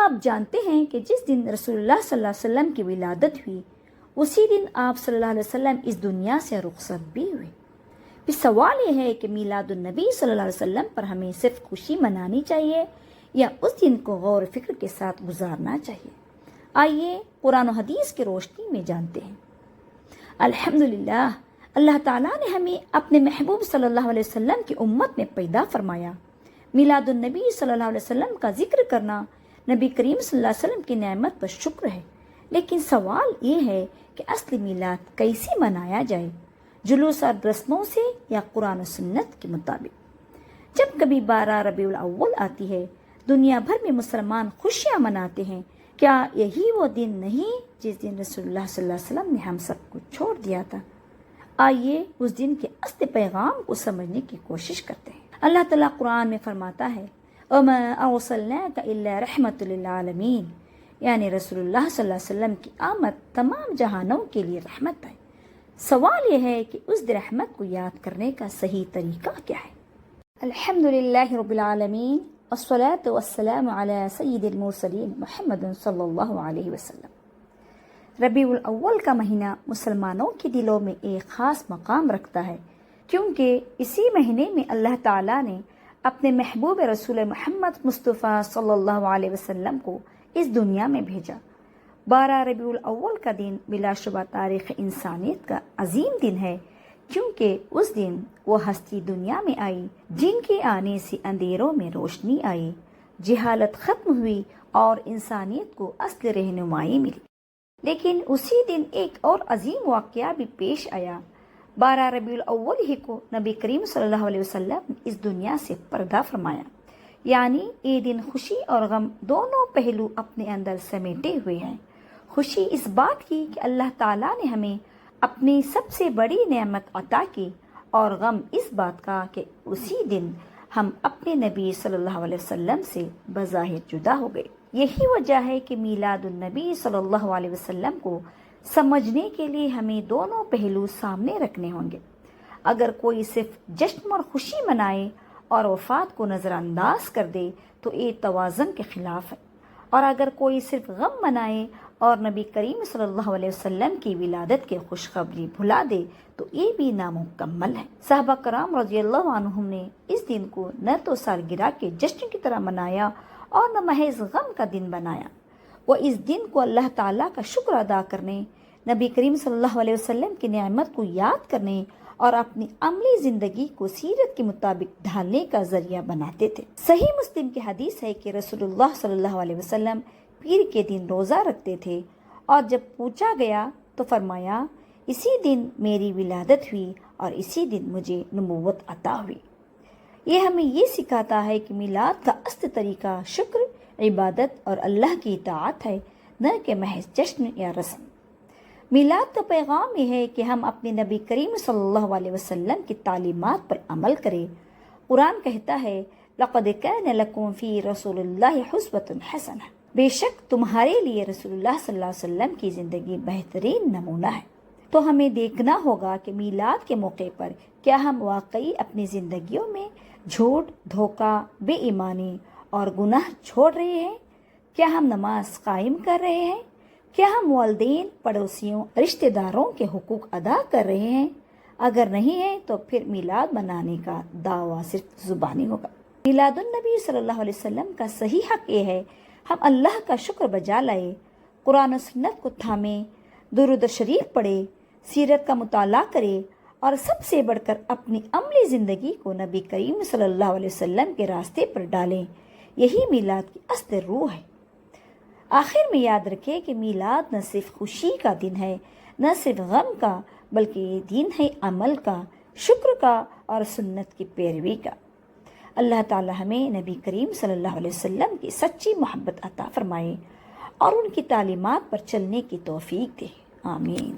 آپ جانتے ہیں کہ جس دن رسول اللہ صلی اللہ علیہ وسلم کی ولادت ہوئی اسی دن آپ صلی اللہ علیہ وسلم اس دنیا سے رخصت بھی ہوئے۔ پھر سوال یہ ہے کہ میلاد النبی صلی اللہ علیہ وسلم پر ہمیں صرف خوشی منانی چاہیے یا اس دن کو غور و فکر کے ساتھ گزارنا چاہیے؟ آئیے قرآن و حدیث کی روشنی میں جانتے ہیں۔ الحمدللہ، اللہ تعالیٰ نے ہمیں اپنے محبوب صلی اللہ علیہ وسلم کی امت میں پیدا فرمایا۔ میلاد النبی صلی اللہ علیہ وسلم کا ذکر کرنا نبی کریم صلی اللہ علیہ وسلم کی نعمت پر شکر ہے، لیکن سوال یہ ہے کہ اصل میلاد کیسے منایا جائے؟ جلوس اور رسموں سے یا قرآن و سنت کے مطابق؟ جب کبھی 12 ربیع الاول آتی ہے، دنیا بھر میں مسلمان خوشیاں مناتے ہیں۔ کیا یہی وہ دن نہیں جس دن رسول اللہ صلی اللہ علیہ وسلم نے ہم سب کو چھوڑ دیا تھا؟ آئیے اس دن کے اصل پیغام کو سمجھنے کی کوشش کرتے ہیں۔ اللہ تعالیٰ قرآن میں فرماتا ہے وَمَا أَرْسَلْنَاكَ إِلَّا رَحْمَةً لِلْعَالَمِينَ، یعنی رسول اللہ صلی اللہ علیہ وسلم کی آمد تمام جہانوں کے لیے رحمت ہے۔ سوال یہ ہے کہ اس رحمت کو یاد کرنے کا صحیح طریقہ کیا ہے؟ الحمدللہ رب العالمین والصلاة والسلام علی سید المرسلین محمد صلی اللہ علیہ وسلم۔ ربیع الاول کا مہینہ مسلمانوں کے دلوں میں ایک خاص مقام رکھتا ہے، کیونکہ اسی مہینے میں اللہ تعالیٰ نے اپنے محبوب رسول محمد مصطفیٰ صلی اللہ علیہ وسلم کو اس دنیا میں بھیجا۔ 12 ربیع الاول کا دن بلا شبہ تاریخ انسانیت کا عظیم دن ہے، کیونکہ اس دن وہ ہستی دنیا میں آئی جن کے آنے سے اندھیروں میں روشنی آئی، جہالت ختم ہوئی اور انسانیت کو اصل رہنمائی ملی۔ لیکن اسی دن ایک اور عظیم واقعہ بھی پیش آیا۔ 12 ربیع الاول ہی کو نبی کریم صلی اللہ علیہ وسلم نے اس دنیا سے پردہ فرمایا، یعنی یہ دن خوشی اور غم دونوں پہلو اپنے اندر سمیٹے ہوئے ہیں۔ خوشی اس بات کی کہ اللہ تعالیٰ نے ہمیں اپنی سب سے بڑی نعمت عطا کی، اور غم اس بات کا کہ اسی دن ہم اپنے نبی صلی اللہ علیہ وسلم سے بظاہر جدا ہو گئے۔ یہی وجہ ہے کہ میلاد النبی صلی اللہ علیہ وسلم کو سمجھنے کے لیے ہمیں دونوں پہلو سامنے رکھنے ہوں گے۔ اگر کوئی صرف جشن اور خوشی منائے اور وفات کو نظر انداز کر دے تو یہ توازن کے خلاف ہے، اور اگر کوئی صرف غم منائے اور نبی کریم صلی اللہ علیہ وسلم کی ولادت کی خوشخبری بھلا دے تو یہ بھی نامکمل ہے۔ صحابہ کرام رضی اللہ عنہم نے اس دن کو نہ تو سالگرہ کے جشن کی طرح منایا اور نہ محض غم کا دن بنایا۔ وہ اس دن کو اللہ تعالیٰ کا شکر ادا کرنے، نبی کریم صلی اللہ علیہ وسلم کی نعمت کو یاد کرنے اور اپنی عملی زندگی کو سیرت کے مطابق ڈھالنے کا ذریعہ بناتے تھے۔ صحیح مسلم کی حدیث ہے کہ رسول اللہ صلی اللہ علیہ وسلم پیر کے دن روزہ رکھتے تھے، اور جب پوچھا گیا تو فرمایا اسی دن میری ولادت ہوئی اور اسی دن مجھے نبوت عطا ہوئی۔ یہ ہمیں یہ سکھاتا ہے کہ میلاد کا اصل طریقہ شکر، عبادت اور اللہ کی اطاعت ہے، نہ کہ محض جشن یا رسم۔ میلاد کا پیغام یہ ہے کہ ہم اپنے نبی کریم صلی اللہ علیہ وسلم کی تعلیمات پر عمل کریں۔ قرآن کہتا ہے لَقَدْ كَانَ لَكُمْ فِي رَسُولِ اللَّهِ حُسْوَةٌ حَسَنَةٌ، بے شک تمہارے لیے رسول اللہ صلی اللہ علیہ وسلم کی زندگی بہترین نمونہ ہے۔ تو ہمیں دیکھنا ہوگا کہ میلاد کے موقع پر کیا ہم واقعی اپنی زندگیوں میں جھوٹ، دھوکہ، بے ایمانی اور گناہ چھوڑ رہے ہیں؟ کیا ہم نماز قائم کر رہے ہیں؟ کیا ہم والدین، پڑوسیوں، رشتہ داروں کے حقوق ادا کر رہے ہیں؟ اگر نہیں ہے تو پھر میلاد منانے کا دعویٰ صرف زبانی ہوگا۔ میلاد النبی صلی اللہ علیہ وسلم کا صحیح حق یہ ہے ہم اللہ کا شکر بجا لائے، قرآن و سنت کو تھامے، درود شریف پڑھے، سیرت کا مطالعہ کرے، اور سب سے بڑھ کر اپنی عملی زندگی کو نبی کریم صلی اللہ علیہ وسلم کے راستے پر ڈالیں۔ یہی میلاد کی اصل روح ہے۔ آخر میں یاد رکھے کہ میلاد نہ صرف خوشی کا دن ہے، نہ صرف غم کا، بلکہ یہ دن ہے عمل کا، شکر کا اور سنت کی پیروی کا۔ اللہ تعالی ہمیں نبی کریم صلی اللہ علیہ وسلم کی سچی محبت عطا فرمائے اور ان کی تعلیمات پر چلنے کی توفیق دے۔ آمین۔